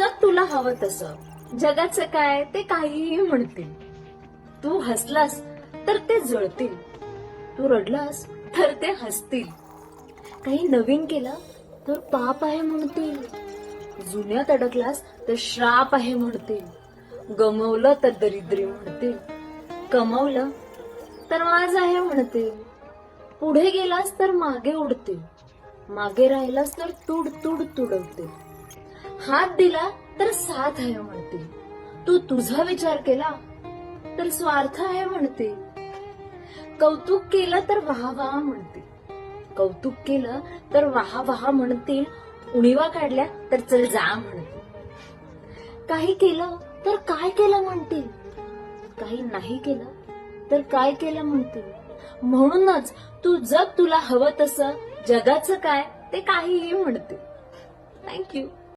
जग तुला हवं तसं, जगाचं काय ते काहीही म्हणतील. तू हसलास तर ते जळतील, तू रडलास तर ते हसतील. काही नवीन केलं तर पाप आहे म्हणतील, जुन्यात अडकलास तर श्राप आहे म्हणतील. गमवलं तर दरिद्री म्हणतील, कमवलं तर माझ आहे म्हणतील. पुढे गेलास तर मागे उडतील, मागे राहिलास तर तुड तुड तुडवतील. हात दिला तर साथ आहे म्हणतील, तू तुझा विचार केला तर स्वार्थ आहे म्हणतील. कौतुक केलं तर वाह वाह म्हणतील, कौतुक केलं तर वाह वाह म्हणतील. उणीवा काढल्या तर चल जा म्हणतील. काही केलं तर काय केलं म्हणतील, काही नाही केलं तर काय केलं म्हणतील. म्हणूनच तू जग तुला हवं तसं, जगाचं काय ते काहीही म्हणतील. थँक्यू.